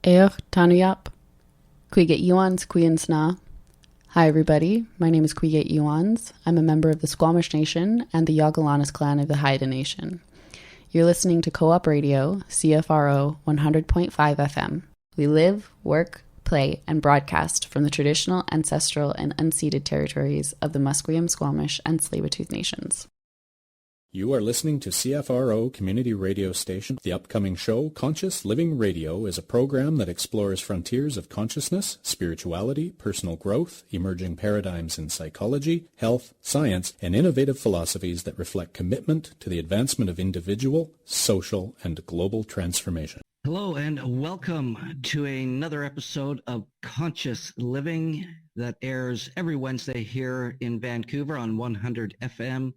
Tanuyap, Quiget Yuans Quiansna. Hi everybody, my name is Quiget Yuans. I'm a member of the Squamish Nation and the Yagalanis clan of the Haida Nation. You're listening to Co-op Radio, CFRO 100.5 FM. We live, work, play, and broadcast from the traditional, ancestral, and unceded territories of the Musqueam, Squamish, and Tsleil-Waututh Nations. You are listening to CFRO Community Radio Station. The upcoming show, Conscious Living Radio, is a program that explores frontiers of consciousness, spirituality, personal growth, emerging paradigms in psychology, health, science, and innovative philosophies that reflect commitment to the advancement of individual, social, and global transformation. Hello and welcome to another episode of Conscious Living that airs every Wednesday here in Vancouver on 100 FM.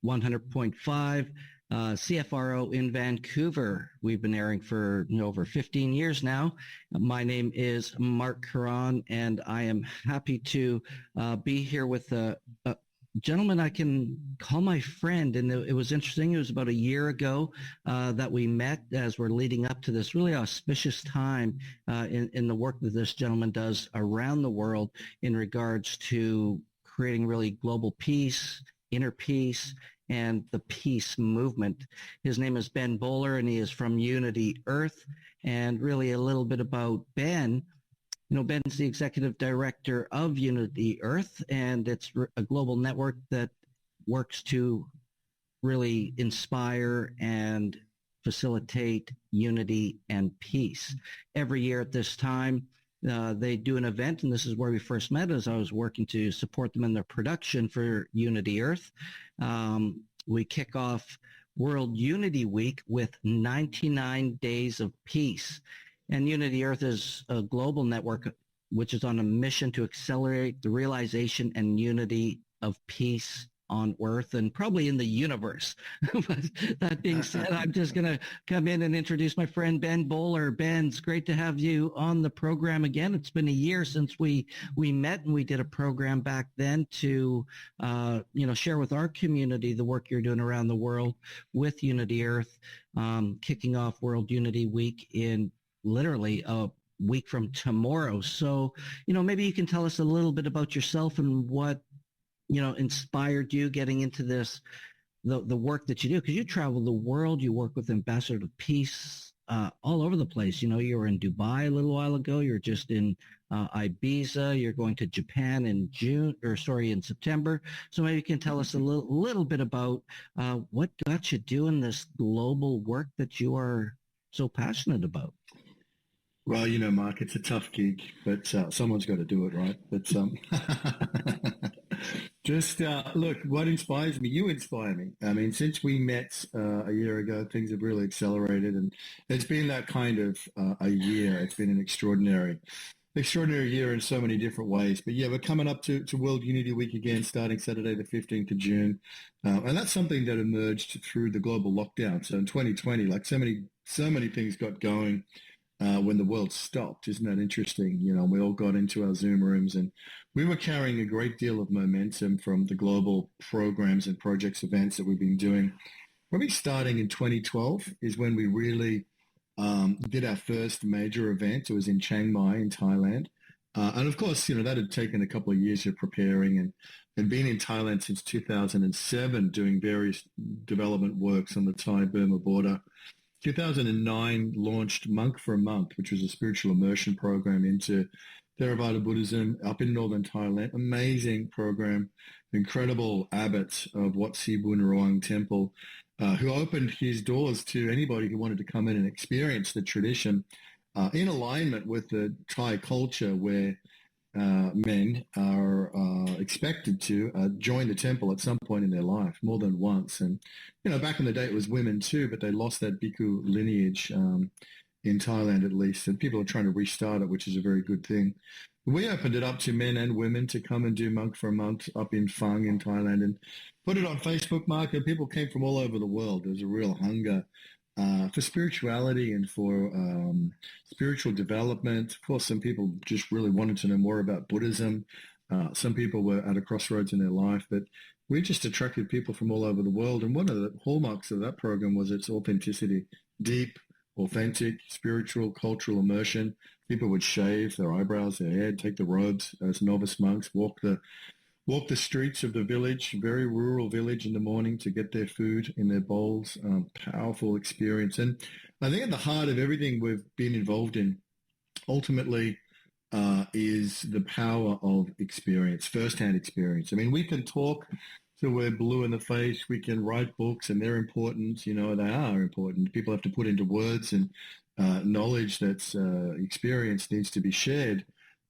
100.5 CFRO in Vancouver. We've been airing for over 15 years now. My name is Marc Caron, and I am happy to be here with a gentleman I can call my friend. And it was interesting. It was about a year ago that we met as we're leading up to this really auspicious time in the work that this gentleman does around the world in regards to creating really global peace, inner peace, and the peace movement. His name is Ben Bowler, and he is from Unity.Earth. And really a little bit about Ben. Ben's the executive director of Unity.Earth, and it's a global network that works to really inspire and facilitate unity and peace. Every year at this time, they do an event, and this is where we first met as I was working to support them in their production for Unity.Earth. We kick off World Unity Week with 99 Days of Peace. And Unity.Earth is a global network which is on a mission to accelerate the realization and unity of peace on Earth and probably in the universe. But that being said, I'm just going to come in and introduce my friend Ben Bowler. Ben, it's great to have you on the program again. It's been a year since we met, and we did a program back then to share with our community the work you're doing around the world with Unity.Earth, kicking off World Unity Week in literally a week from tomorrow. So, maybe you can tell us a little bit about yourself and what inspired you getting into this, the work that you do, because you travel the world, you work with Ambassador of Peace all over the place. You were in Dubai a little while ago, you're just in Ibiza, you're going to Japan in September. So maybe you can tell us a little bit about what got you doing this global work that you are so passionate about. Well, Mark, it's a tough gig, but someone's got to do it, right? But just look, what inspires me, you inspire me. I mean, since we met a year ago, things have really accelerated, and it's been that kind of a year. It's been an extraordinary year in so many different ways. But yeah, we're coming up to World Unity Week again, starting Saturday the 15th of June. And that's something that emerged through the global lockdown. So in 2020, like so many things got going when the world stopped. Isn't that interesting? We all got into our Zoom rooms, and we were carrying a great deal of momentum from the global programs and projects, events that we've been doing. Probably starting in 2012 is when we really did our first major event. It was in Chiang Mai in Thailand. And of course, that had taken a couple of years of preparing and been in Thailand since 2007 doing various development works on the Thai-Burma border. 2009 launched Monk for a Month, which was a spiritual immersion program into Theravada Buddhism up in northern Thailand. Amazing program, incredible abbot of Wat Si Boonwurrung Temple, who opened his doors to anybody who wanted to come in and experience the tradition in alignment with the Thai culture, where men are expected to join the temple at some point in their life, more than once. And, back in the day it was women too, but they lost that bhikkhu lineage in Thailand at least, and people are trying to restart it, which is a very good thing. We opened it up to men and women to come and do Monk for a Month up in Phang in Thailand and put it on Facebook, Mark, and people came from all over the world. There was a real hunger for spirituality and for spiritual development. Of course, some people just really wanted to know more about Buddhism. Some people were at a crossroads in their life, but we just attracted people from all over the world. And one of the hallmarks of that program was its authenticity, deep, authentic, spiritual, cultural immersion. People would shave their eyebrows, their hair, take the robes as novice monks, walk the streets of the village, very rural village in the morning to get their food in their bowls. Powerful experience. And I think at the heart of everything we've been involved in ultimately is the power of experience, firsthand experience. I mean, we can talk till we're blue in the face. We can write books, and they're important. You know, they are important. People have to put into words, and knowledge that's experience needs to be shared.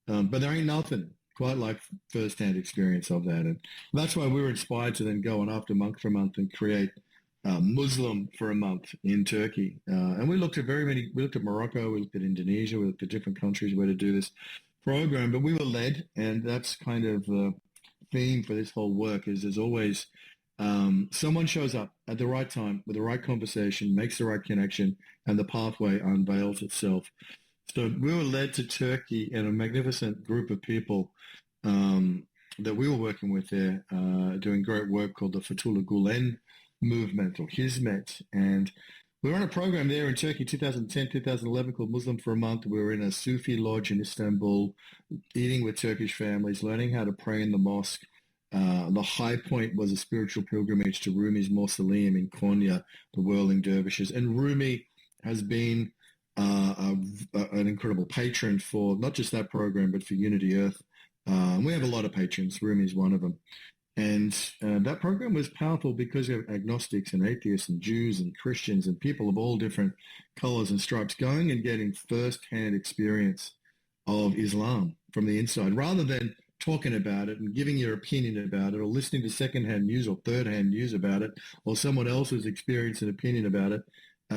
But there ain't nothing quite like first-hand experience of that. And that's why we were inspired to then go on after Monk for a month and create Muslim for a month in Turkey. And we looked at we looked at Morocco, we looked at Indonesia, we looked at different countries where to do this program, but we were led, and that's kind of the theme for this whole work is there's always someone shows up at the right time with the right conversation, makes the right connection, and the pathway unveils itself. So we were led to Turkey and a magnificent group of people that we were working with there, doing great work called the Fethullah Gulen movement or Hizmet. And we were on a program there in Turkey, 2010, 2011, called Muslim for a Month. We were in a Sufi lodge in Istanbul, eating with Turkish families, learning how to pray in the mosque. The high point was a spiritual pilgrimage to Rumi's mausoleum in Konya, the whirling dervishes. And Rumi has been an incredible patron for not just that program, but for Unity.Earth. We have a lot of patrons. Rumi is one of them. And that program was powerful because of agnostics and atheists and Jews and Christians and people of all different colors and stripes going and getting first-hand experience of Islam from the inside, rather than talking about it and giving your opinion about it or listening to second-hand news or third-hand news about it or someone else's experience and opinion about it.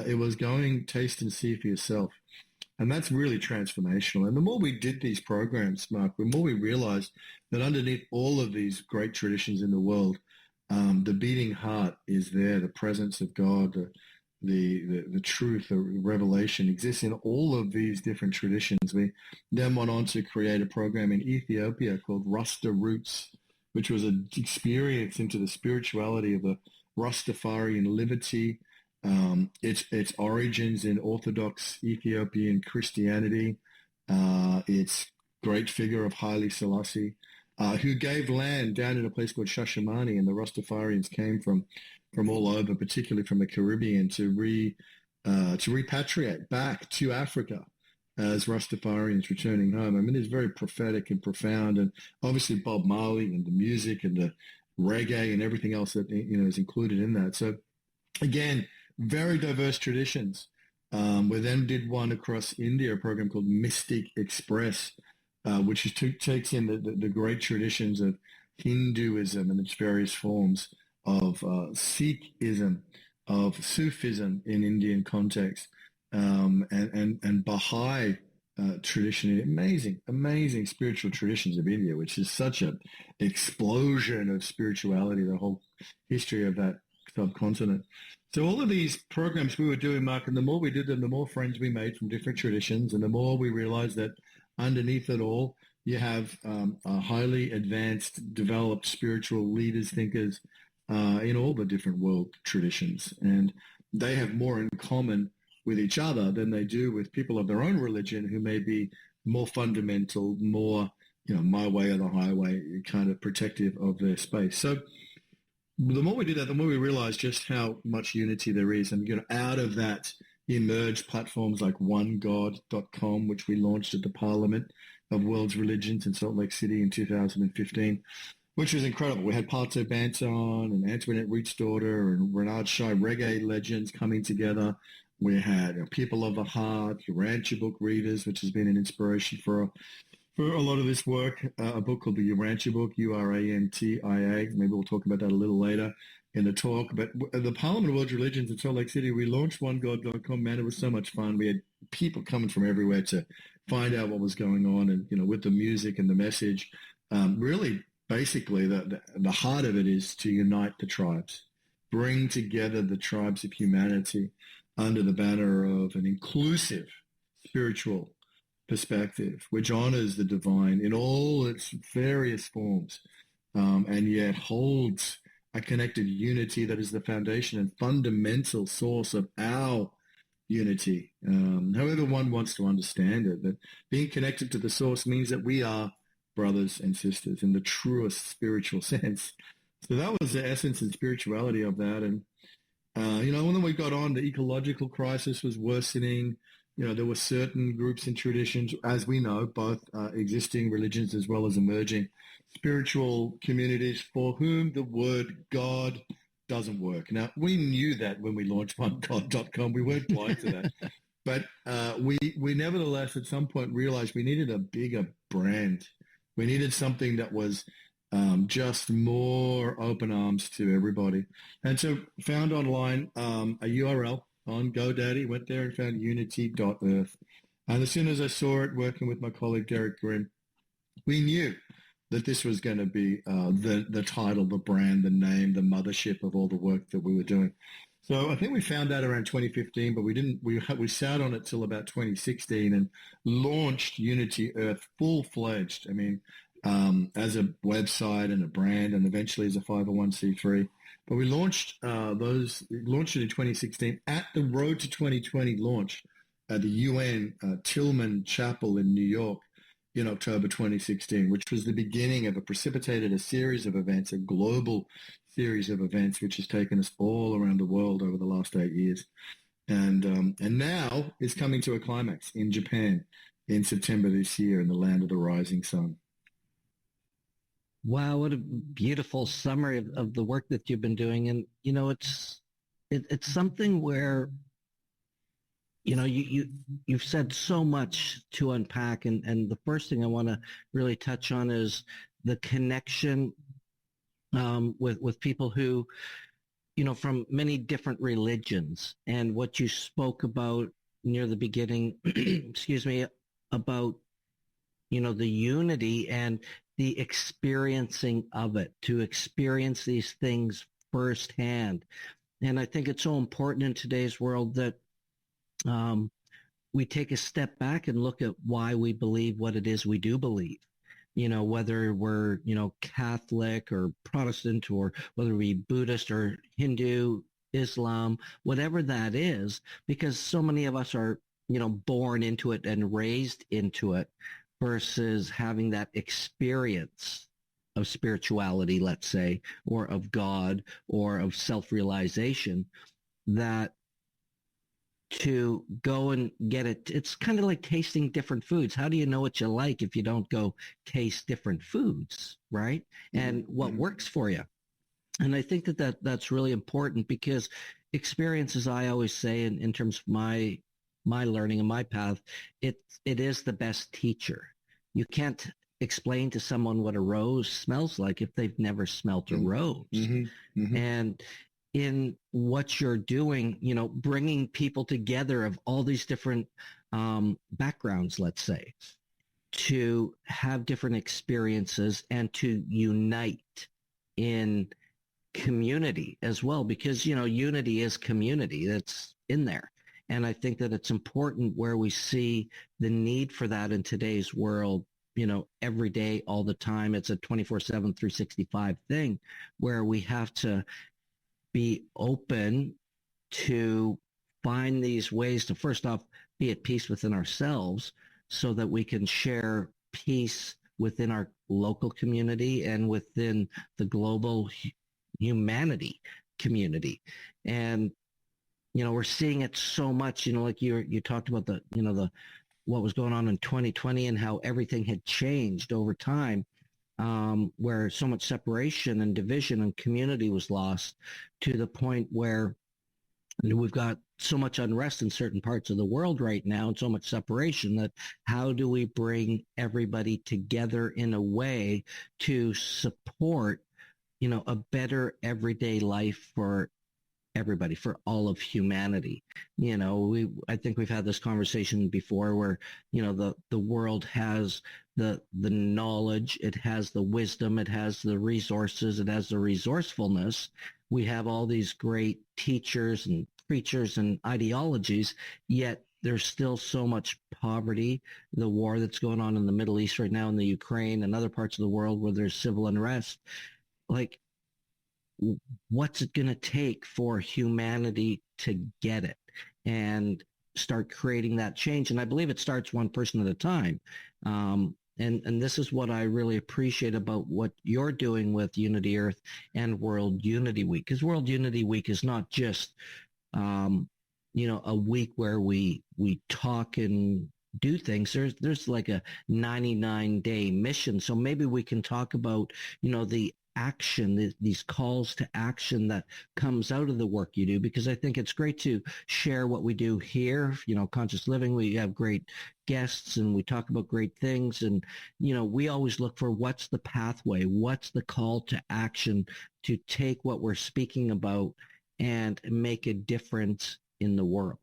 It was going taste and see for yourself. And that's really transformational. And the more we did these programs, Mark, the more we realized that underneath all of these great traditions in the world, the beating heart is there, the presence of God, the truth, the revelation exists in all of these different traditions. We then went on to create a program in Ethiopia called Rasta Roots, which was an experience into the spirituality of the Rastafarian liberty, its origins in Orthodox Ethiopian Christianity, its great figure of Haile Selassie, who gave land down in a place called Shashamane, and the Rastafarians came from all over, particularly from the Caribbean, to repatriate back to Africa as Rastafarians returning home. I mean, it's very prophetic and profound, and obviously Bob Marley and the music and the reggae and everything else that is included in that. So again, very diverse traditions. We then did one across India, a program called Mystic Express, which takes in the great traditions of Hinduism and its various forms, of Sikhism, of Sufism in Indian context, and Baha'i tradition, amazing spiritual traditions of India, which is such an explosion of spirituality, the whole history of that subcontinent. So all of these programs we were doing, Mark, and the more we did them, the more friends we made from different traditions, and the more we realized that underneath it all, you have a highly advanced, developed spiritual leaders, thinkers in all the different world traditions. And they have more in common with each other than they do with people of their own religion who may be more fundamental, more, my way or the highway, kind of protective of their space. So the more we did that, the more we realized just how much unity there is. And, out of that emerged platforms like onegod.com, which we launched at the Parliament of World's Religions in Salt Lake City in 2015, which was incredible. We had Pato Banton and Antoinette Reed's daughter and Renard Shai, reggae legends coming together. We had People of the Heart, Urantia book readers, which has been an inspiration for a lot of this work, a book called the Urantia book, Urantia. Maybe we'll talk about that a little later in the talk. But the Parliament of World Religions in Salt Lake City, we launched onegod.com. Man, it was so much fun. We had people coming from everywhere to find out what was going on, and with the music and the message. Really, basically, the heart of it is to unite the tribes, bring together the tribes of humanity under the banner of an inclusive spiritual perspective, which honors the divine in all its various forms, and yet holds a connected unity that is the foundation and fundamental source of our unity, however one wants to understand it. But being connected to the source means that we are brothers and sisters in the truest spiritual sense. So that was the essence and spirituality of that. And, when we got on, the ecological crisis was worsening. There were certain groups and traditions, as we know, both existing religions as well as emerging spiritual communities for whom the word God doesn't work. Now, we knew that when we launched OneGod.com. We weren't blind to that. But we nevertheless at some point realized we needed a bigger brand. We needed something that was just more open arms to everybody. And so found online a URL on GoDaddy, went there and found Unity.Earth. And as soon as I saw it, working with my colleague Derek Grimm, we knew that this was going to be the title, the brand, the name, the mothership of all the work that we were doing. So I think we found that around 2015, but we didn't. We sat on it till about 2016 and launched Unity.Earth full-fledged. I mean, as a website and a brand, and eventually as a 501c3. But we launched launched it in 2016 at the Road to 2020 launch at the UN Tillman Chapel in New York in October 2016, which was the beginning of a series of events, a global series of events, which has taken us all around the world over the last 8 years. And now is coming to a climax in Japan in September this year in the land of the rising sun. Wow, what a beautiful summary of the work that you've been doing. And, it's something where, you've said so much to unpack. And the first thing I want to really touch on is the connection with people who, from many different religions, and what you spoke about near the beginning, excuse me, about, the unity and the experiencing of it, to experience these things firsthand. And I think it's so important in today's world that we take a step back and look at why we believe what it is we do believe. Whether we're, Catholic or Protestant, or whether we Buddhist or Hindu, Islam, whatever that is, because so many of us are, born into it and raised into it, versus having that experience of spirituality, let's say, or of God, or of self-realization, that to go and get it, it's kind of like tasting different foods. How do you know what you like if you don't go taste different foods, right? And what works for you. And I think that's really important, because experiences, I always say, in terms of my learning and my path, it is the best teacher. You can't explain to someone what a rose smells like if they've never smelt a rose. And in what you're doing, bringing people together of all these different backgrounds, let's say, to have different experiences and to unite in community as well, because, unity is community. That's in there. And I think that it's important where we see the need for that in today's world, every day, all the time. It's a 24/7, 365 thing, where we have to be open to find these ways to, first off, be at peace within ourselves, so that we can share peace within our local community and within the global humanity community. And we're seeing it so much, like you talked about what was going on in 2020 and how everything had changed over time, where so much separation and division and community was lost, to the point where we've got so much unrest in certain parts of the world right now, and so much separation, that how do we bring everybody together in a way to support, a better everyday life for everybody, for all of humanity. I think we've had this conversation before, where, the world has the knowledge, it has the wisdom, it has the resources, it has the resourcefulness. We have all these great teachers and preachers and ideologies, yet there's still so much poverty, the war that's going on in the Middle East right now, in the Ukraine and other parts of the world where there's civil unrest. Like, what's it going to take for humanity to get it? And start creating that change. And I believe it starts one person at a time. And this is what I really appreciate about what you're doing with Unity.Earth and World Unity Week, because World Unity Week is not just, a week where we talk and do things. There's like a 99-day mission. So maybe we can talk about, the action, these calls to action that comes out of the work you do, because I think it's great to share what we do here. Conscious Living, we have great guests and we talk about great things. And, we always look for what's the pathway, what's the call to action to take what we're speaking about and make a difference in the world.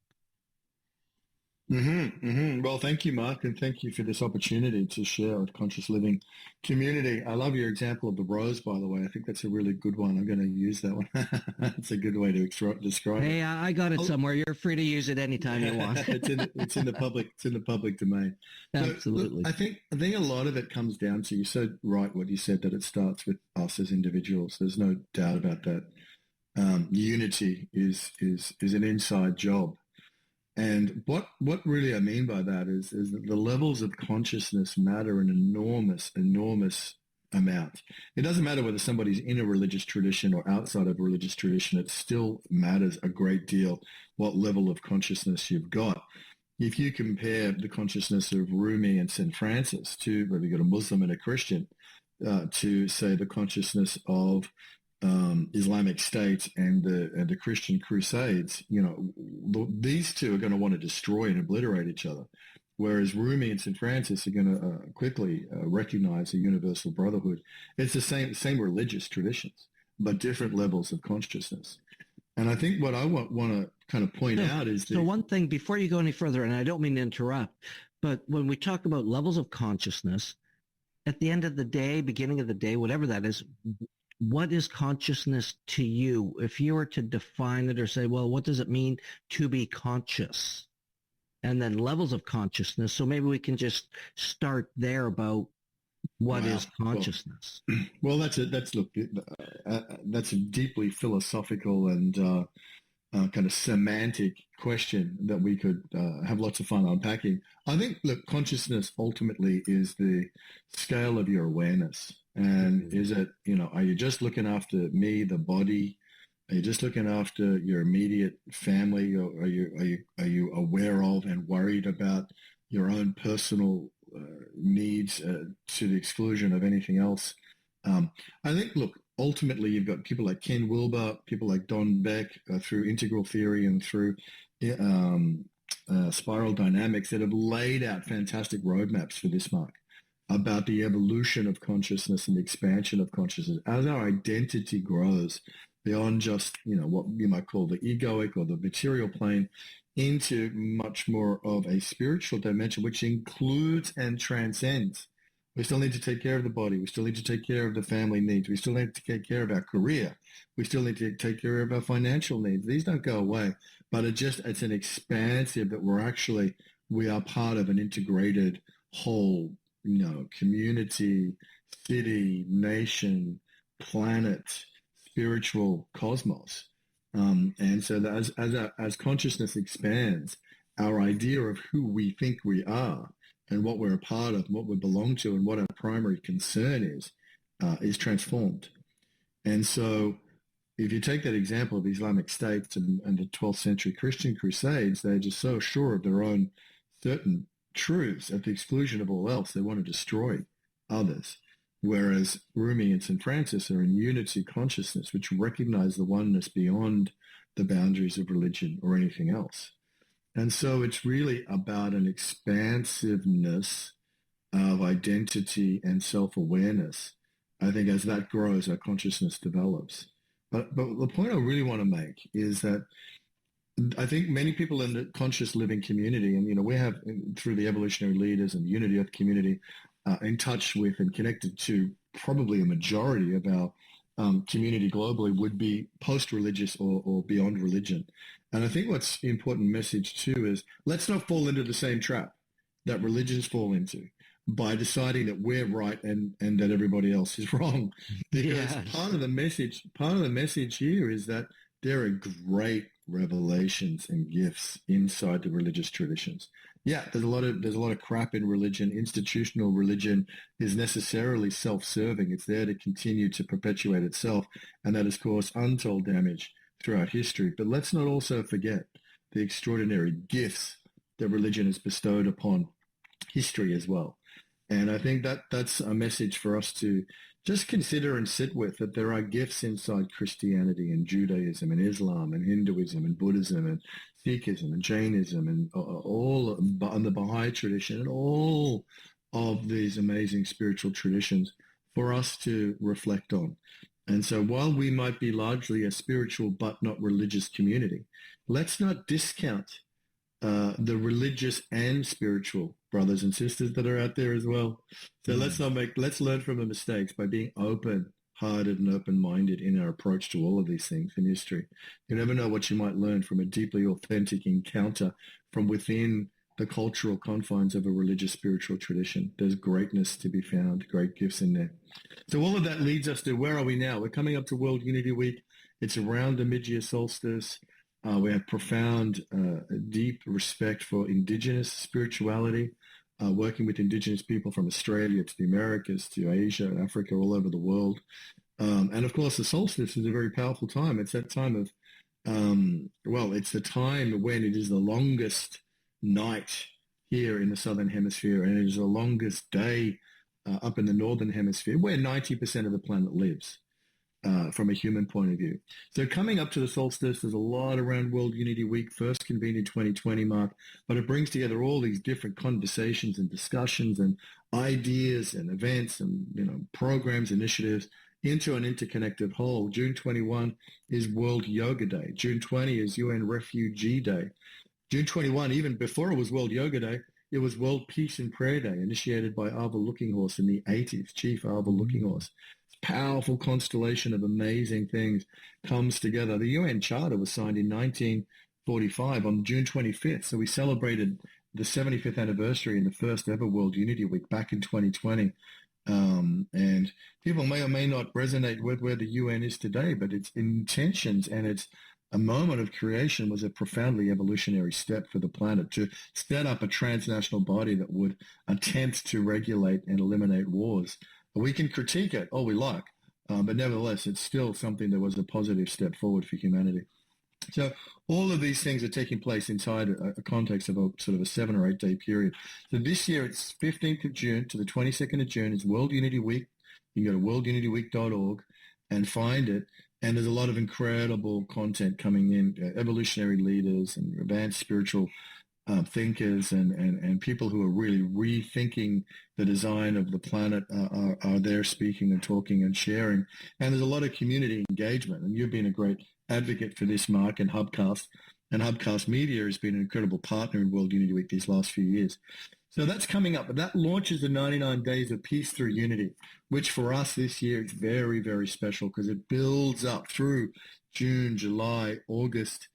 Well, thank you, Mark, and thank you for this opportunity to share with Conscious Living community. I love your example of the rose, by the way. I think that's a really good one. I'm going to use that one. That's a good way to describe Hey, it. I got it somewhere. You're free to use it anytime you want. It's in the public domain. Absolutely. Look, I think a lot of it comes down to, you said right what you said, that it starts with us as individuals. There's no doubt about that. Unity is an inside job. And what really I mean by that is that the levels of consciousness matter an enormous amount. It doesn't matter whether somebody's in a religious tradition or outside of a religious tradition. It still matters a great deal what level of consciousness you've got. If you compare the consciousness of Rumi and St. Francis to, whether you've got a Muslim and a Christian, to say the consciousness of Islamic State and the Christian Crusades, these two are going to want to destroy and obliterate each other, whereas Rumi and St. Francis are going to quickly recognize a universal brotherhood. It's the same religious traditions, but different levels of consciousness. And I think what I want to kind of point out is so one thing before you go any further, and I don't mean to interrupt, but when we talk about levels of consciousness, at the end of the day, beginning of the day, whatever that is, what is consciousness to you? If you were to define it or say, well, what does it mean to be conscious? And then levels of consciousness. So maybe we can just start there about what is consciousness. Well, that's a deeply philosophical and kind of semantic question that we could have lots of fun unpacking. I think, look, consciousness ultimately is the scale of your awareness. And is it, are you just looking after me, the body? Are you just looking after your immediate family? Or are you aware of and worried about your own personal needs to the exclusion of anything else? I think, look, ultimately you've got people like Ken Wilber, people like Don Beck through integral theory and through spiral dynamics that have laid out fantastic roadmaps for this, Mark, about the evolution of consciousness and the expansion of consciousness as our identity grows beyond just, what you might call the egoic or the material plane into much more of a spiritual dimension, which includes and transcends. We still need to take care of the body. We still need to take care of the family needs. We still need to take care of our career. We still need to take care of our financial needs. These don't go away, but it's an expansive that we are part of an integrated whole, community, city, nation, planet, spiritual cosmos. And so that as consciousness expands, our idea of who we think we are and what we're a part of, what we belong to, and what our primary concern is transformed. And so if you take that example of the Islamic State and the 12th century Christian Crusades, they're just so sure of their own certain truths at the exclusion of all else. They want to destroy others. Whereas Rumi and St. Francis are in unity consciousness, which recognize the oneness beyond the boundaries of religion or anything else. And so it's really about an expansiveness of identity and self-awareness. I think as that grows, our consciousness develops. But the point I really want to make is that I think many people in the conscious living community, and we have through the evolutionary leaders and Unity.Earth community, in touch with and connected to probably a majority of our community globally would be post-religious or beyond religion. And I think what's the important message too is let's not fall into the same trap that religions fall into by deciding that we're right and that everybody else is wrong. Because part of the message here is that there are great revelations and gifts inside the religious traditions. Yeah, there's a lot of crap in religion. Institutional religion is necessarily self-serving. It's there to continue to perpetuate itself, and that has caused untold damage throughout history. But let's not also forget the extraordinary gifts that religion has bestowed upon history as well. And I think that that's a message for us to just consider and sit with, that there are gifts inside Christianity and Judaism and Islam and Hinduism and Buddhism and Sikhism and Jainism and all and the Baha'i tradition and all of these amazing spiritual traditions for us to reflect on. And so while we might be largely a spiritual but not religious community, let's not discount the religious and spiritual brothers and sisters that are out there as well. So let's learn from the mistakes by being open-hearted and open-minded in our approach to all of these things in history. You never know what you might learn from a deeply authentic encounter from within the cultural confines of a religious spiritual tradition. There's greatness to be found, great gifts in there. So all of that leads us to, where are we now? We're coming up to World Unity Week. It's around the mid-year solstice. We have profound, deep respect for indigenous spirituality, working with indigenous people from Australia to the Americas to Asia, Africa, all over the world. And of course, the solstice is a very powerful time. It's that time of, it's the time when it is the longest night here in the southern hemisphere, and it is the longest day up in the northern hemisphere, where 90% of the planet lives. From a human point of view. So coming up to the solstice, there's a lot around World Unity Week, first convened in 2020, Mark, but it brings together all these different conversations and discussions and ideas and events and, programs, initiatives into an interconnected whole. June 21 is World Yoga Day. June 20 is UN Refugee Day. June 21, even before it was World Yoga Day, it was World Peace and Prayer Day, initiated by Arva Lookinghorse in the 80s, Chief Arva Lookinghorse. Powerful constellation of amazing things comes together. The UN Charter was signed in 1945 on June 25th, so we celebrated the 75th anniversary in the first ever World Unity Week back in 2020. And people may or may not resonate with where the UN is today, but its intentions and its a moment of creation was a profoundly evolutionary step for the planet to set up a transnational body that would attempt to regulate and eliminate wars. We can critique it all we like, but nevertheless, it's still something that was a positive step forward for humanity. So all of these things are taking place inside a context of a sort of a 7 or 8 day period. So this year, it's 15th of June to the 22nd of June. It's World Unity Week. You can go to worldunityweek.org and find it. And there's a lot of incredible content coming in, evolutionary leaders and advanced spiritual thinkers and people who are really rethinking the design of the planet are there speaking and talking and sharing. And there's a lot of community engagement. And you've been a great advocate for this, Mark, and Hubcast. And Hubcast Media has been an incredible partner in World Unity Week these last few years. So that's coming up. But that launches the 99 Days of Peace Through Unity, which for us this year is very, very special because it builds up through June, July, August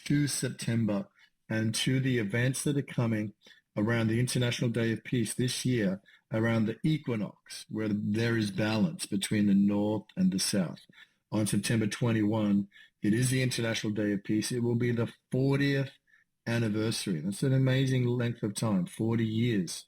to September, and to the events that are coming around the International Day of Peace this year, around the equinox, where there is balance between the North and the South. On September 21, it is the International Day of Peace. It will be the 40th anniversary. That's an amazing length of time, 40 years.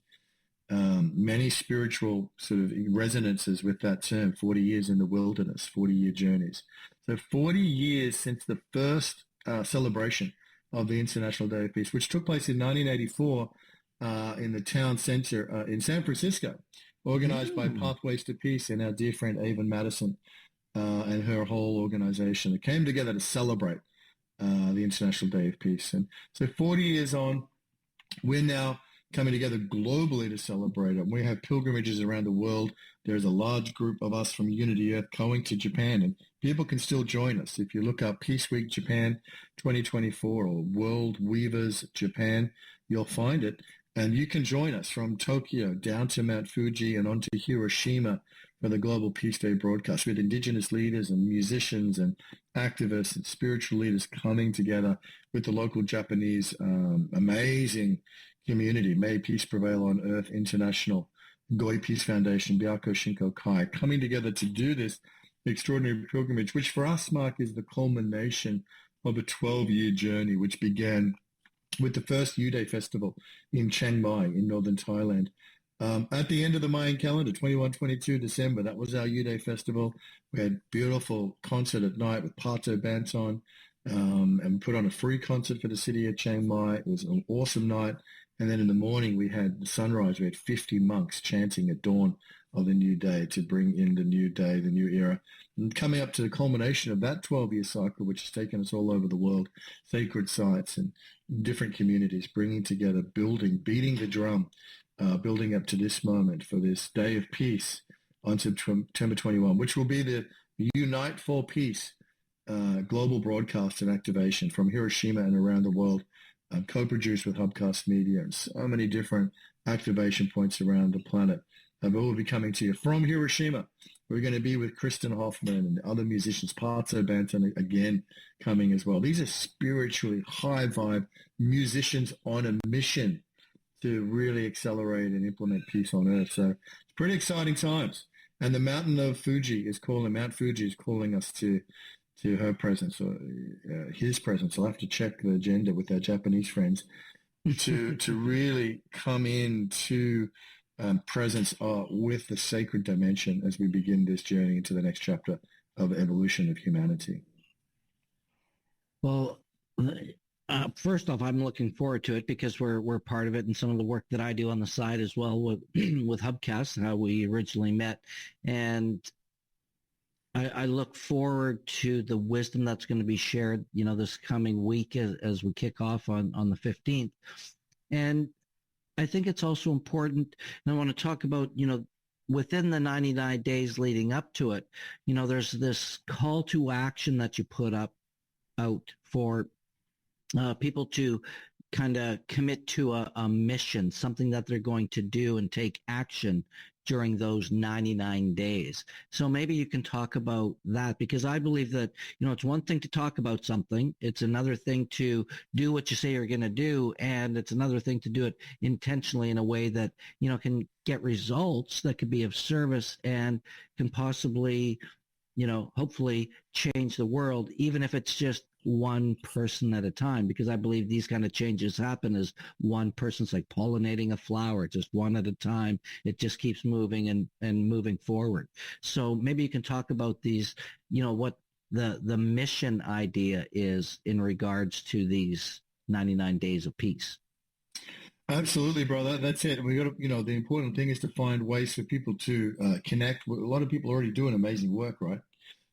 Many spiritual sort of resonances with that term, 40 years in the wilderness, 40-year journeys. So 40 years since the first celebration of the International Day of Peace, which took place in 1984 in the town center in San Francisco, organized by Pathways to Peace and our dear friend Avon Madison and her whole organization. It came together to celebrate the International Day of Peace. And so 40 years on, we're now coming together globally to celebrate it. We have pilgrimages around the world. There's a large group of us from Unity.Earth going to Japan, and people can still join us. If you look up Peace Week Japan 2024 or World Weavers Japan, you'll find it. And you can join us from Tokyo down to Mount Fuji and on to Hiroshima for the Global Peace Day broadcast with indigenous leaders and musicians and activists and spiritual leaders coming together with the local Japanese amazing community, May Peace Prevail on Earth International, Goi Peace Foundation, Byako Shinko Kai, coming together to do this extraordinary pilgrimage, which for us, Mark, is the culmination of a 12-year journey, which began with the first U-Day festival in Chiang Mai in northern Thailand. At the end of the Mayan calendar, 21, 22 December, that was our U-Day festival. We had beautiful concert at night with Pato Banton, and put on a free concert for the city of Chiang Mai. It was an awesome night. And then in the morning, we had the sunrise. We had 50 monks chanting at dawn of the new day to bring in the new day, the new era. And coming up to the culmination of that 12-year cycle, which has taken us all over the world, sacred sites and different communities, bringing together, building, beating the drum, building up to this moment for this day of peace on September 21, which will be the Unite for Peace global broadcast and activation from Hiroshima and around the world, co-produced with Hubcast Media and so many different activation points around the planet. We'll be coming to you from Hiroshima. We're going to be with Kristen Hoffman and other musicians, Pato Banton again coming as well. These are spiritually high vibe musicians on a mission to really accelerate and implement peace on Earth. So it's pretty exciting times. And the Mount Fuji is calling us to her presence or his presence. I'll have to check the agenda with our Japanese friends to really come into presence with the sacred dimension as we begin this journey into the next chapter of evolution of humanity. Well, first off, I'm looking forward to it because we're part of it, and some of the work that I do on the side as well with with Hubcast, how we originally met, and I look forward to the wisdom that's going to be shared, this coming week as we kick off on the 15th. And I think it's also important, and I want to talk about, within the 99 days leading up to it, there's this call to action that you put out for people to kind of commit to a mission, something that they're going to do and take action during those 99 days. So maybe you can talk about that, because I believe that, it's one thing to talk about something. It's another thing to do what you say you're going to do. And it's another thing to do it intentionally in a way that, can get results that could be of service and can possibly, hopefully change the world, even if it's just one person at a time, because I believe these kind of changes happen as one person's like pollinating a flower, just one at a time. It just keeps moving and moving forward. So maybe you can talk about these, what the mission idea is in regards to these 99 days of peace. Absolutely, brother. That's it. We got to, the important thing is to find ways for people to connect. A lot of people already doing amazing work, right?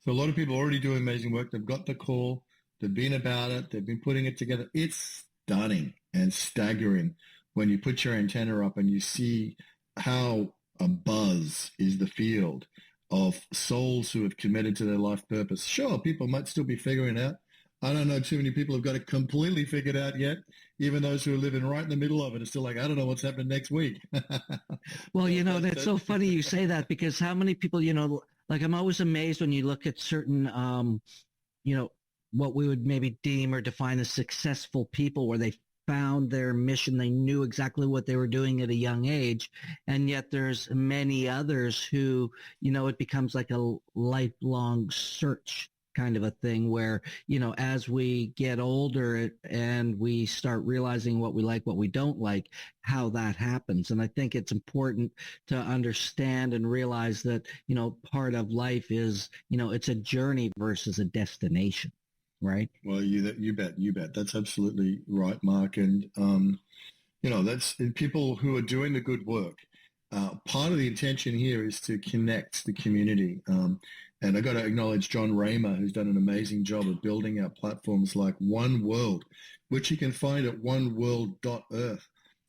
So a lot of people already doing amazing work. They've got the call. They've been about it. They've been putting it together. It's stunning and staggering when you put your antenna up and you see how abuzz is the field of souls who have committed to their life purpose. Sure, people might still be figuring it out. I don't know too many people have got it completely figured out yet. Even those who are living right in the middle of it are still like, I don't know what's happening next week. Well, that's so funny you say that, because how many people, like I'm always amazed when you look at certain, what we would maybe deem or define as successful people, where they found their mission. They knew exactly what they were doing at a young age. And yet there's many others who, it becomes like a lifelong search kind of a thing where, as we get older and we start realizing what we like, what we don't like, how that happens. And I think it's important to understand and realize that, part of life is, it's a journey versus a destination. Right. Well, you bet. That's absolutely right, Mark. And, that's people who are doing the good work. Part of the intention here is to connect the community. And I got to acknowledge John Raymer, who's done an amazing job of building out platforms like One World, which you can find at oneworld.earth.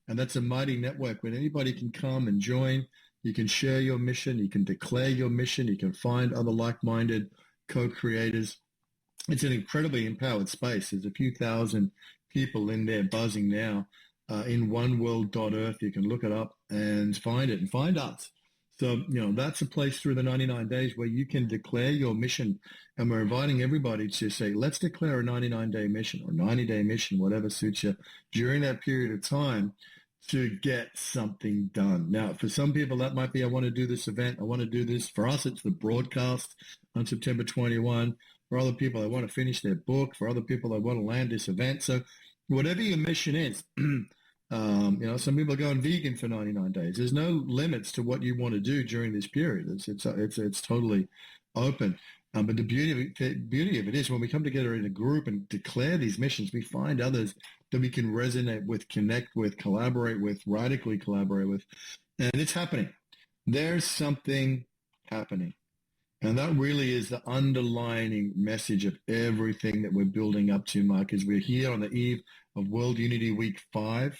And that's a mighty network where anybody can come and join. You can share your mission. You can declare your mission. You can find other like-minded co-creators. It's an incredibly empowered space. There's a few thousand people in there buzzing now in oneworld.earth. You can look it up and find it and find us. So, that's a place through the 99 days where you can declare your mission. And we're inviting everybody to say, let's declare a 99-day mission or 90-day mission, whatever suits you, during that period of time to get something done. Now, for some people, that might be, I want to do this event. I want to do this. For us, it's the broadcast on September 21. for other people that want to finish their book, for other people that want to land this event. So whatever your mission is, some people are going vegan for 99 days. There's no limits to what you want to do during this period. It's totally open. But the beauty of it is when we come together in a group and declare these missions, we find others that we can resonate with, connect with, collaborate with, radically collaborate with. And it's happening. There's something happening. And that really is the underlining message of everything that we're building up to, Mark, as we're here on the eve of World Unity Week 5,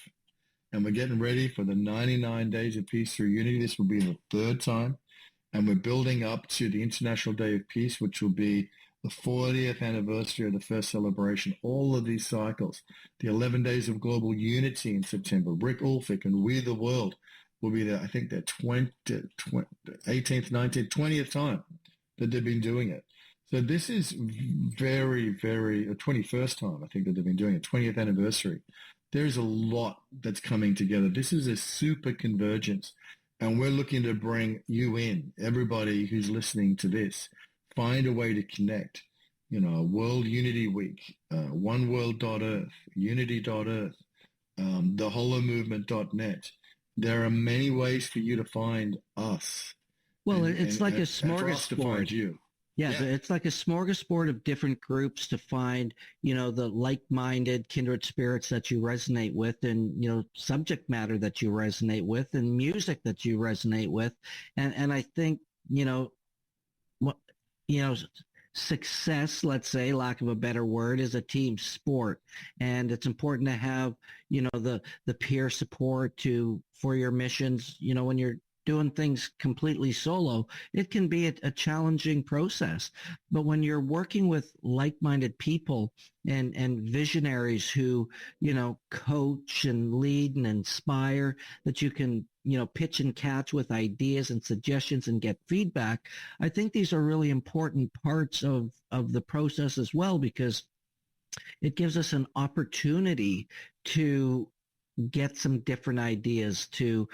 and we're getting ready for the 99 Days of Peace through Unity. This will be the third time. And we're building up to the International Day of Peace, which will be the 40th anniversary of the first celebration. All of these cycles, the 11 Days of Global Unity in September. Rick Ulfik and We the World will be there, I think, their 18th, 19th, 20th time that they've been doing it. So this is very, very, 21st time, I think, that they've been doing it, 20th anniversary. There's a lot that's coming together. This is a super convergence. And we're looking to bring you in, everybody who's listening to this, find a way to connect. World Unity Week, oneworld.earth, unity.earth, theholomovement.net. There are many ways for you to find us. Well, it's like a smorgasbord. You. Yeah, it's like a smorgasbord of different groups to find, the like-minded kindred spirits that you resonate with, and, subject matter that you resonate with, and music that you resonate with. And I think, success, let's say, lack of a better word, is a team sport. And it's important to have, the peer support for your missions, when you're doing things completely solo, it can be a challenging process. But when you're working with like-minded people and visionaries who, coach and lead and inspire, that you can, pitch and catch with ideas and suggestions and get feedback, I think these are really important parts of the process as well, because it gives us an opportunity to get some different ideas, to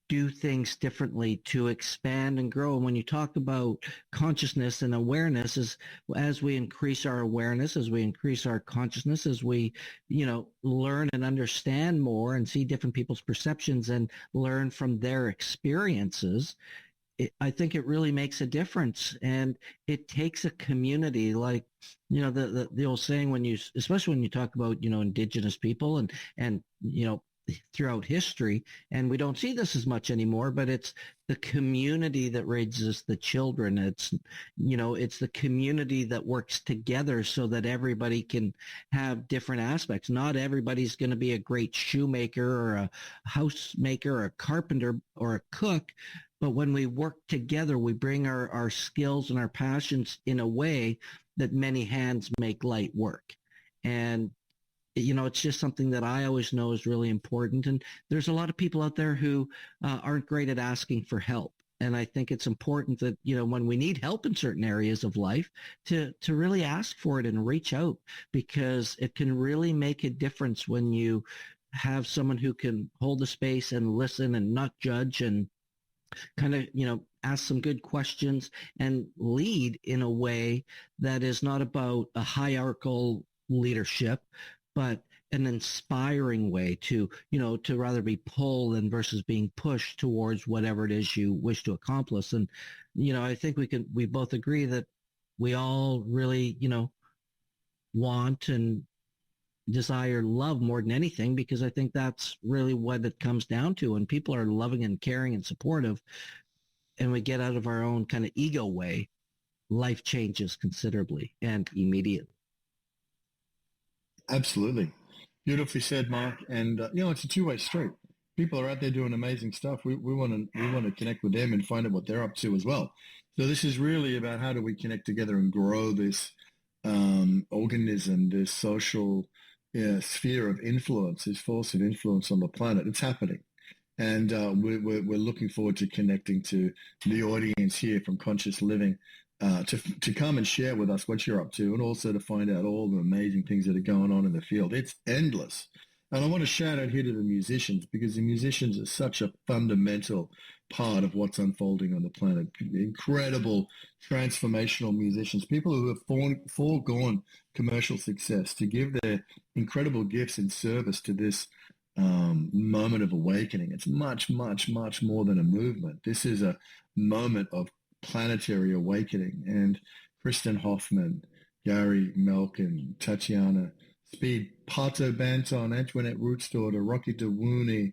do things differently, to expand and grow. And when you talk about consciousness and awareness, as we increase our awareness, as we increase our consciousness, as we, learn and understand more and see different people's perceptions and learn from their experiences, I think it really makes a difference. And it takes a community, like, the old saying, especially when you talk about, indigenous people and throughout history, and we don't see this as much anymore, but it's the community that raises the children. It's the community that works together so that everybody can have different aspects. Not everybody's going to be a great shoemaker or a housemaker or a carpenter or a cook, but when we work together, we bring our skills and our passions in a way that many hands make light work. And it's just something that I always know is really important. And there's a lot of people out there who aren't great at asking for help. And I think it's important that, when we need help in certain areas of life, to really ask for it and reach out, because it can really make a difference when you have someone who can hold the space and listen and not judge and kind of, ask some good questions and lead in a way that is not about a hierarchical leadership, but an inspiring way to rather be pulled and versus being pushed towards whatever it is you wish to accomplish. And, I think we both agree that we all really, want and desire love more than anything, because I think that's really what it comes down to. When people are loving and caring and supportive, and we get out of our own kind of ego way, life changes considerably and immediately. Absolutely. Beautifully said, Mark. And, it's a two-way street. People are out there doing amazing stuff. We want to connect with them and find out what they're up to as well. So this is really about how do we connect together and grow this organism, this social sphere of influence, this force of influence on the planet. It's happening. And we're looking forward to connecting to the audience here from Conscious Living, to come and share with us what you're up to, and also to find out all the amazing things that are going on in the field. It's endless. And I want to shout out here to the musicians, because the musicians are such a fundamental part of what's unfolding on the planet. Incredible transformational musicians, people who have foregone commercial success to give their incredible gifts in service to this moment of awakening. It's much, much, much more than a movement. This is a moment of planetary awakening. And Kristen Hoffman, Gary Malkin, Tatiana Speed, Pato Banton, Antoinette Root's daughter, Rocky DeWooney,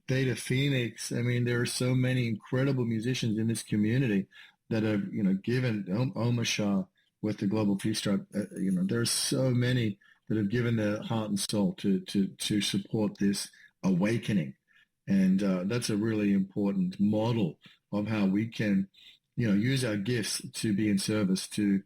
Data Phoenix. I mean, there are so many incredible musicians in this community that have, given Omar Shah with the Global Peace Tribe. There are so many that have given their heart and soul to support this awakening, and that's a really important model of how we can, use our gifts to be in service to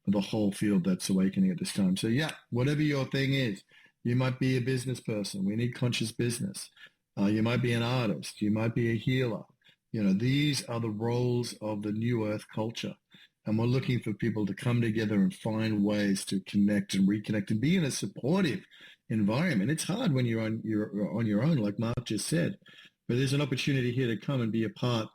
the whole field that's awakening at this time. So yeah, whatever your thing is, you might be a business person. We need conscious business. You might be an artist. You might be a healer. These are the roles of the new Earth culture. And we're looking for people to come together and find ways to connect and reconnect and be in a supportive environment. It's hard when you're on your own, like Marc just said, but there's an opportunity here to come and be a part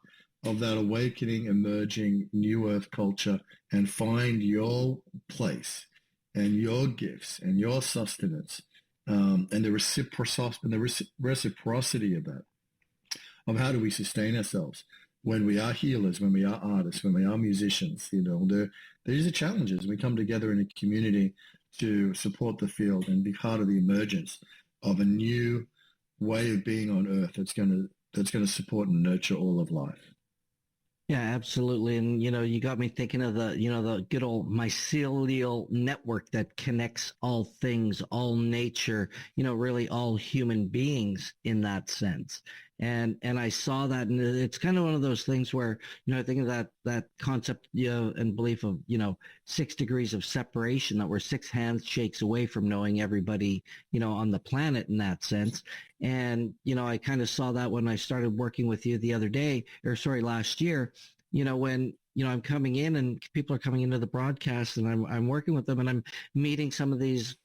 of that awakening, emerging new Earth culture and find your place and your gifts and your sustenance, and the reciprocity of that, of how do we sustain ourselves when we are healers, when we are artists, when we are musicians. These are challenges. We come together in a community to support the field and be part of the emergence of a new way of being on Earth that's going to support and nurture all of life. Yeah, absolutely. And, you got me thinking of the good old mycelial network that connects all things, all nature, really all human beings in that sense. And I saw that, and it's kind of one of those things where, I think of that concept, and belief of, 6 degrees of separation, that we're 6 handshakes away from knowing everybody, on the planet in that sense. And, I kind of saw that when I started working with you last year, when, I'm coming in and people are coming into the broadcast, and I'm working with them, and I'm meeting some of these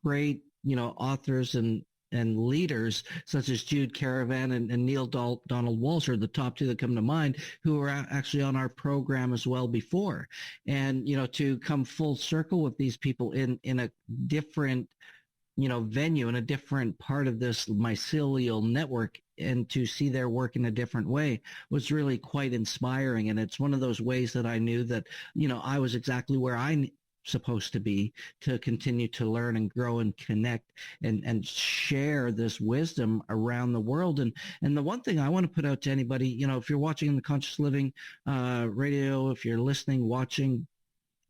great, authors and leaders such as Jude Caravan and Neil Donald Walsh are the top 2 that come to mind, who were actually on our program as well before. And, to come full circle with these people in a different, venue, in a different part of this mycelial network, and to see their work in a different way was really quite inspiring. And it's one of those ways that I knew that, I was exactly where I supposed to be, to continue to learn and grow and connect and share this wisdom around the world. And the one thing I want to put out to anybody, if you're watching the Conscious Living radio, if you're listening, watching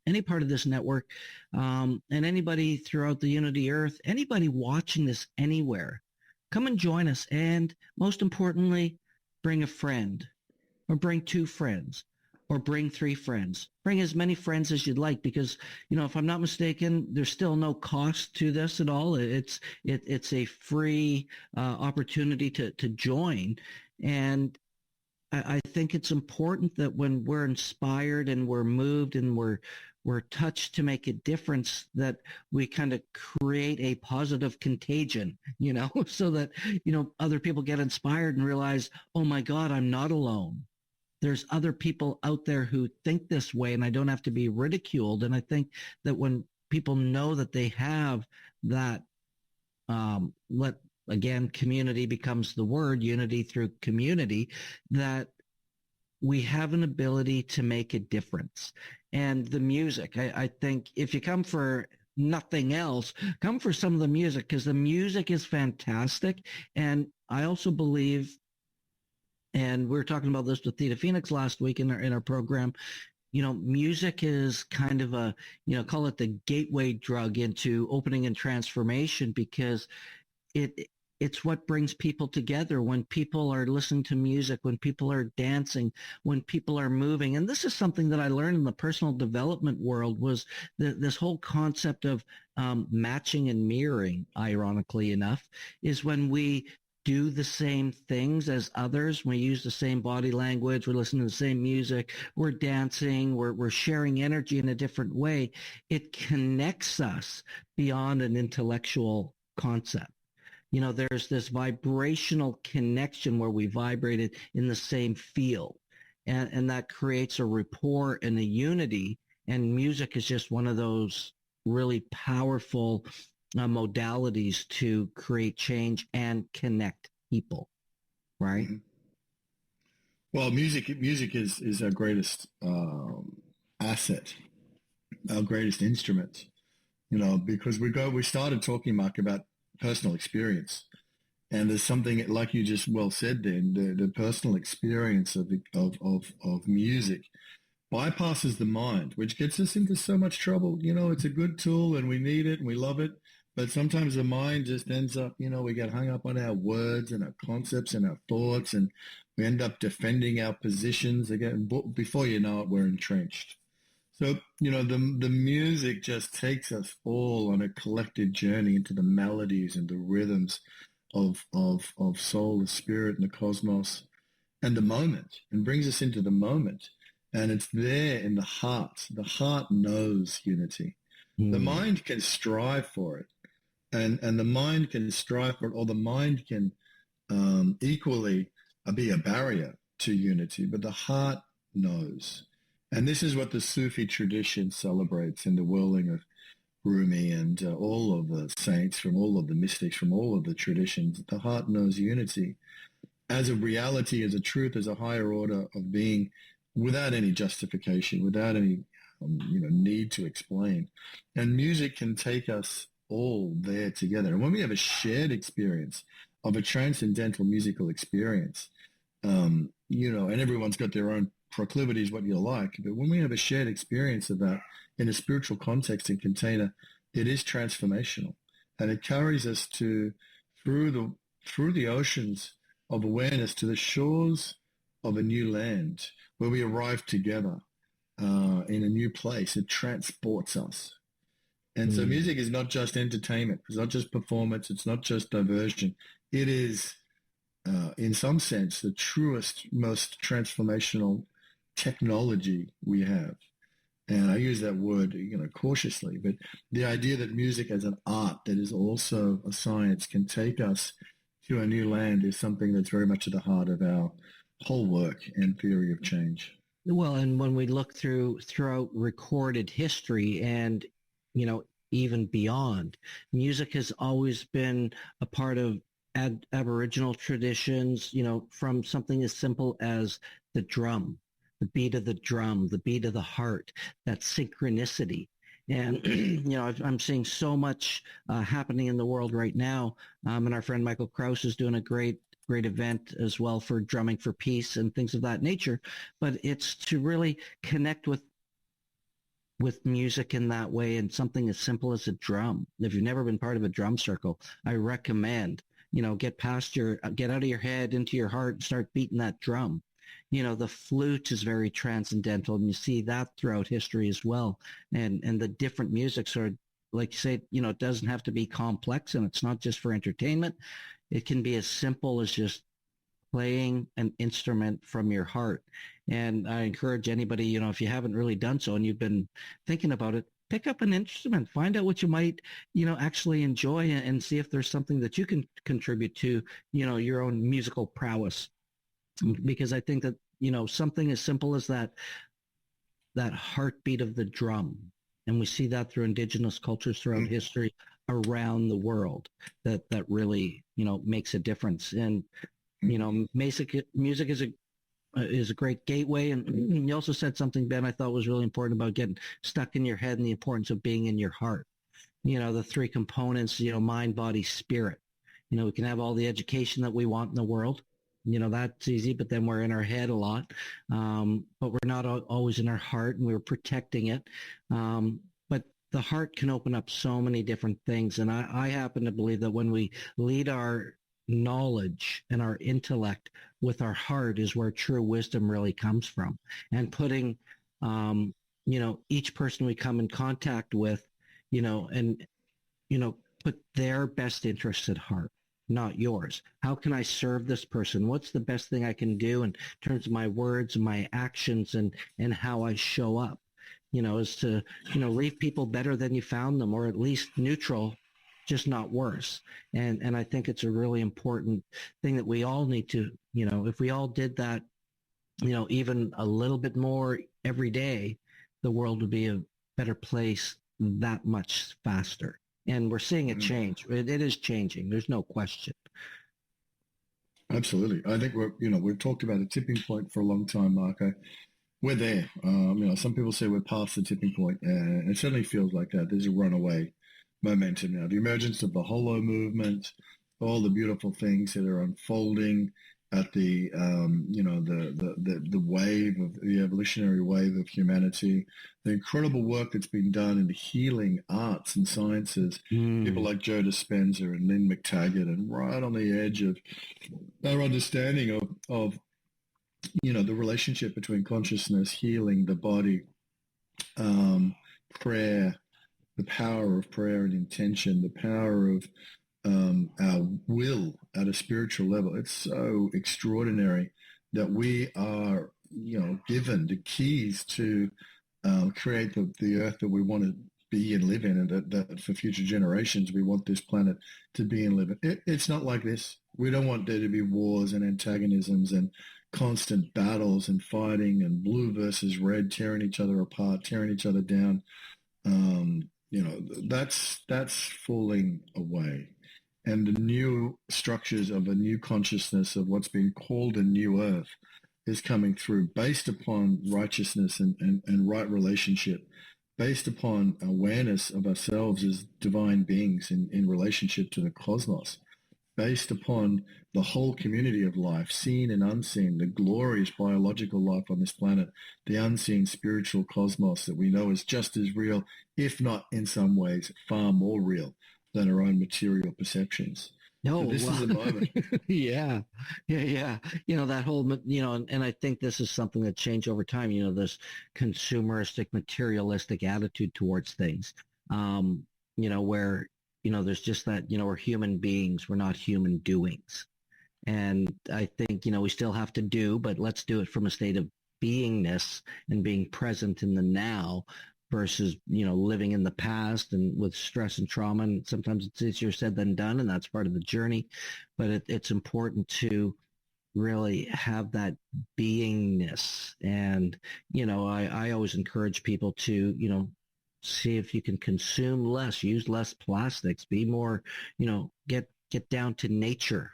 any part of this network, and anybody throughout the Unity.Earth, anybody watching this anywhere, come and join us. And most importantly, bring a friend, or bring 2 friends, or bring 3 friends. Bring as many friends as you'd like, because, if I'm not mistaken, there's still no cost to this at all. It's a free opportunity to join. And I think it's important that when we're inspired and we're moved and we're touched to make a difference, that we kind of create a positive contagion, so that, other people get inspired and realize, oh my God, I'm not alone. There's other people out there who think this way, and I don't have to be ridiculed. And I think that when people know that they have that, community becomes the word, unity through community, that we have an ability to make a difference. And the music, I think if you come for nothing else, come for some of the music, because the music is fantastic. And I also believe, and we were talking about this with Theta Phoenix last week in our program, music is kind of a, call it the gateway drug into opening and transformation, because it's what brings people together. When people are listening to music, when people are dancing, when people are moving. And this is something that I learned in the personal development world, was this whole concept of matching and mirroring, ironically enough, is when we do the same things as others. We use the same body language. We're listening to the same music. We're dancing. We're sharing energy in a different way. It connects us beyond an intellectual concept. there's this vibrational connection where we vibrated in the same field. And that creates a rapport and a unity. And music is just one of those really powerful modalities to create change and connect people, right? Mm-hmm. Well, music is our greatest asset, our greatest instrument. Because we started talking, Mark, about personal experience, and there's something like you just well said. Then the personal experience of music bypasses the mind, which gets us into so much trouble. It's a good tool and we need it and we love it. But sometimes the mind just ends up, we get hung up on our words and our concepts and our thoughts, and we end up defending our positions again. Before you know it, we're entrenched. So, the music just takes us all on a collective journey into the melodies and the rhythms of soul, the spirit, and the cosmos, and the moment, and brings us into the moment. And it's there in the heart. The heart knows unity. The mind can strive for it, and the mind can strive for it, or the mind can equally be a barrier to unity, but the heart knows. And this is what the Sufi tradition celebrates in the whirling of Rumi and all of the saints, from all of the mystics, from all of the traditions. The heart knows unity as a reality, as a truth, as a higher order of being, without any justification, without any need to explain. And music can take us all there together. And when we have a shared experience of a transcendental musical experience, and everyone's got their own proclivities, what you like, but when we have a shared experience of that in a spiritual context and container, it is transformational, and it carries us through the oceans of awareness to the shores of a new land where we arrive together in a new place. It transports us. And so music is not just entertainment. It's not just performance. It's not just diversion. It is, in some sense, the truest, most transformational technology we have. And I use that word, cautiously, but the idea that music as an art that is also a science can take us to a new land is something that's very much at the heart of our whole work and theory of change. Well, and when we look throughout recorded history and, even beyond, music has always been a part of Aboriginal traditions, from something as simple as the drum, the beat of the drum, the beat of the heart, that synchronicity. And, I'm seeing so much happening in the world right now. And our friend Michael Krauss is doing a great event as well for drumming for peace and things of that nature. But it's to really connect with music in that way, and something as simple as a drum. If you've never been part of a drum circle, I recommend, get out of your head into your heart and start beating that drum. The flute is very transcendental, and you see that throughout history as well. And the different musics are, like you say, it doesn't have to be complex, and it's not just for entertainment. It can be as simple as just playing an instrument from your heart. And I encourage anybody, if you haven't really done so and you've been thinking about it, pick up an instrument, find out what you might, actually enjoy, and see if there's something that you can contribute to, your own musical prowess. Because I think that, something as simple as that heartbeat of the drum, and we see that through indigenous cultures throughout history around the world, that really, makes a difference. And, music is a great gateway. And you also said something, Ben, I thought was really important about getting stuck in your head and the importance of being in your heart. The three components, mind, body, spirit. We can have all the education that we want in the world. That's easy, but then we're in our head a lot. But we're not always in our heart, and we're protecting it. But the heart can open up so many different things. And I happen to believe that when we lead our knowledge and our intellect with our heart is where true wisdom really comes from. And putting, each person we come in contact with, put their best interests at heart, not yours. How can I serve this person? What's the best thing I can do in terms of my words and my actions and how I show up? Is to, leave people better than you found them, or at least neutral, just not worse. And I think it's a really important thing that we all need to, if we all did that, even a little bit more every day, the world would be a better place that much faster. And we're seeing it change. It is changing. There's no question. Absolutely. I think we've talked about a tipping point for a long time, Mark. We're there. Some people say we're past the tipping point, and it certainly feels like that. There's a runaway momentum now. The emergence of the holo movement, all the beautiful things that are unfolding at the wave of the evolutionary wave of humanity, the incredible work that's been done in the healing arts and sciences, people like Joe Dispenza and Lynn McTaggart, and right on the edge of our understanding of the relationship between consciousness, healing, the body, prayer, the power of prayer and intention, the power of our will at a spiritual level. It's so extraordinary that we are, given the keys to create the earth that we want to be and live in, and that for future generations we want this planet to be and live in. It's not like this. We don't want there to be wars and antagonisms and constant battles and fighting and blue versus red, tearing each other apart, tearing each other down. That's falling away. And the new structures of a new consciousness of what's been called a new earth is coming through, based upon righteousness and right relationship, based upon awareness of ourselves as divine beings in relationship to the cosmos, based upon the whole community of life, seen and unseen, the glorious biological life on this planet, the unseen spiritual cosmos that we know is just as real, if not in some ways far more real than our own material perceptions. No, so this is a moment. Yeah. That whole, and I think this is something that changed over time, this consumeristic, materialistic attitude towards things, where, there's just that, we're human beings, we're not human doings. And I think, we still have to do, but let's do it from a state of beingness and being present in the now, versus, living in the past and with stress and trauma. And sometimes it's easier said than done, and that's part of the journey. But it's important to really have that beingness. And, I always encourage people to, see if you can consume less, use less plastics, be more, get down to nature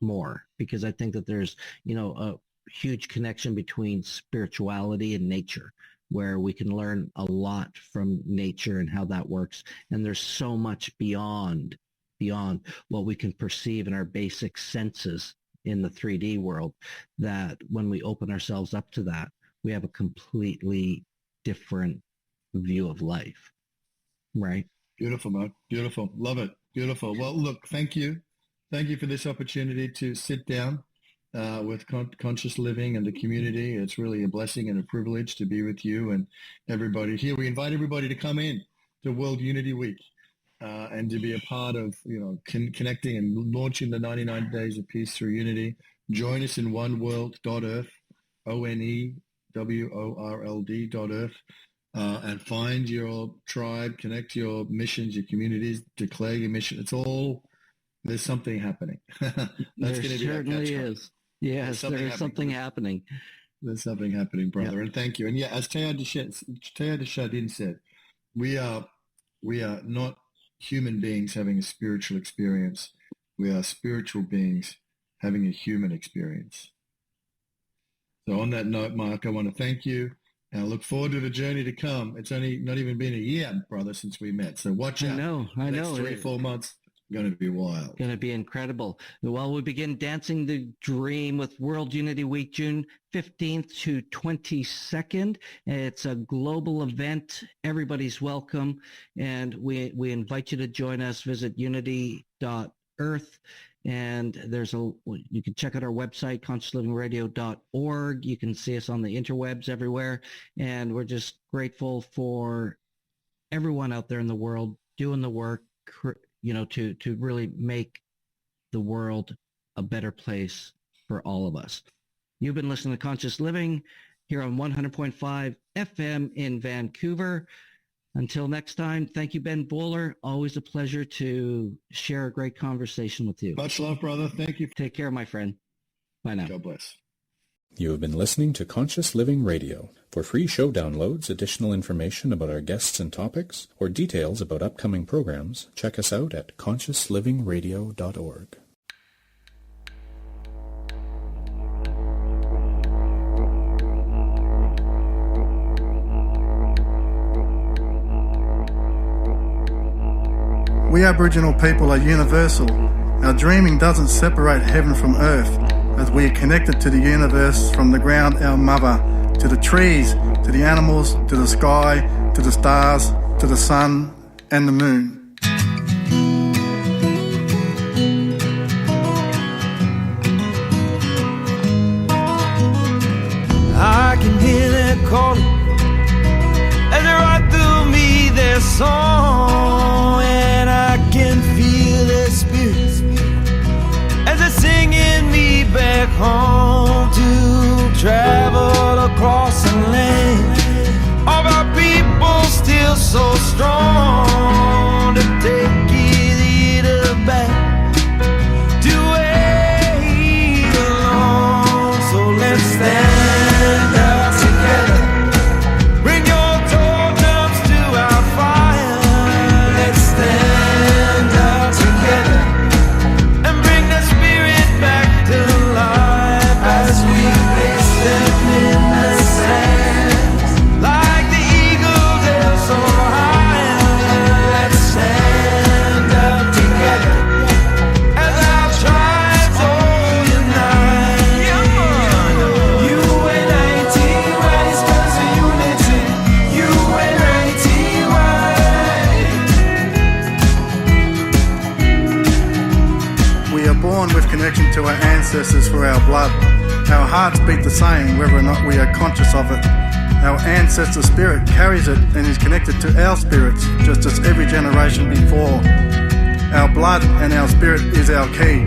more, because I think that there's, a huge connection between spirituality and nature, where we can learn a lot from nature and how that works. And there's so much beyond what we can perceive in our basic senses in the 3D world, that when we open ourselves up to that, we have a completely different view of life. Right? Beautiful, man. Beautiful. Love it. Beautiful. Well, look, thank you. Thank you for this opportunity to sit down with Conscious Living and the community. It's really a blessing and a privilege to be with you and everybody here. We invite everybody to come in to World Unity Week and to be a part of, connecting and launching the 99 Days of Peace through Unity. Join us in oneworld.earth, ONEWORLD.earth, and find your tribe, connect your missions, your communities, declare your mission. It's all, there's something happening. There certainly is. Yes, there's something happening. There's something happening, brother. Yep. And thank you. And yeah, as Teilhard de Chardin said, we are not human beings having a spiritual experience. We are spiritual beings having a human experience. So on that note, Mark, I want to thank you. And I look forward to the journey to come. It's only not even been a year, brother, since we met. So watch out. I know. 3-4 months. Going to be wild. Going to be incredible. Well, we begin dancing the dream with World Unity Week, June 15th to 22nd. It's a global event. Everybody's welcome. And we invite you to join us. Visit Unity.Earth. And you can check out our website, consciousliving.radio.org. You can see us on the interwebs everywhere. And we're just grateful for everyone out there in the world doing the work, to really make the world a better place for all of us. You've been listening to Conscious Living here on 100.5 FM in Vancouver. Until next time, thank you, Ben Bowler. Always a pleasure to share a great conversation with you. Much love, brother. Thank you. Take care, my friend. Bye now. God bless. You have been listening to Conscious Living Radio. For free show downloads, additional information about our guests and topics, or details about upcoming programs, check us out at consciouslivingradio.org. We Aboriginal people are universal. Our dreaming doesn't separate heaven from earth, as we are connected to the universe from the ground, our mother, to the trees, to the animals, to the sky, to the stars, to the sun and the moon. I can hear them calling as they ride through me their song, and I can feel their spirits as they're singing me back home to travel across the land of our people still so strong to take it either back to where he belongs. So let's stand up together. Bring your totems to our fire. Let's stand up together and bring the spirit back to life as we place them in the sand. Like the eagles, they're so high. Let's stand up together as our tribes all unite. UNIT, rise, cause of unity. UNIT, We are born with connection to our ancestors through our blood. Our hearts beat the same whether or not we are conscious of it. Our ancestor spirit carries it and is connected to our spirits, just as every generation before. Our blood and our spirit is our key,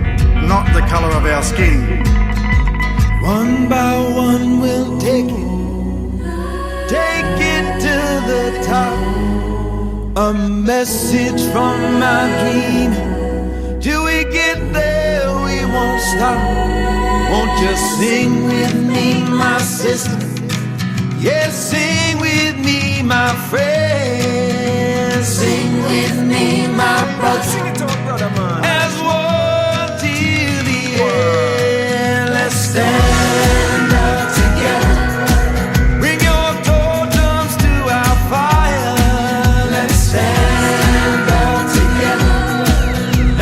not the colour of our skin. one by one we'll take it to the top. A message from our dream. Till we get there, we won't stop. Won't you sing with me, my sister? Yes, sing with me, my friend. Sing with me, my brother. Sing it to a brother, man. As one till the end. Let's stand up together. Bring your totems to our fire. Let's stand up together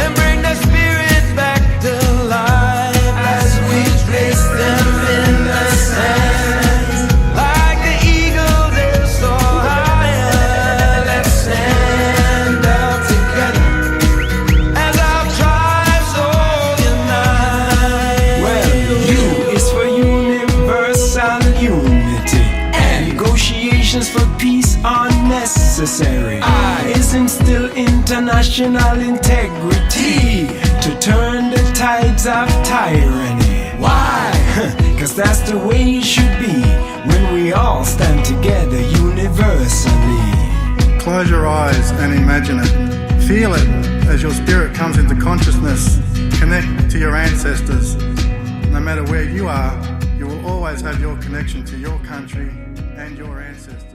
and bring the spirit back to life as we place them in the sand. Like the eagles, they're so high. Let's stand up together as our tribes all unite. Well, U is for universal unity, and negotiations for peace are necessary. I is instill international integrity to turn the tides of tyranny. Why? Cause that's the way it should be when we all stand together universally. Close your eyes and imagine it. Feel it as your spirit comes into consciousness. Connect to your ancestors. No matter where you are, you will always have your connection to your country and your ancestors.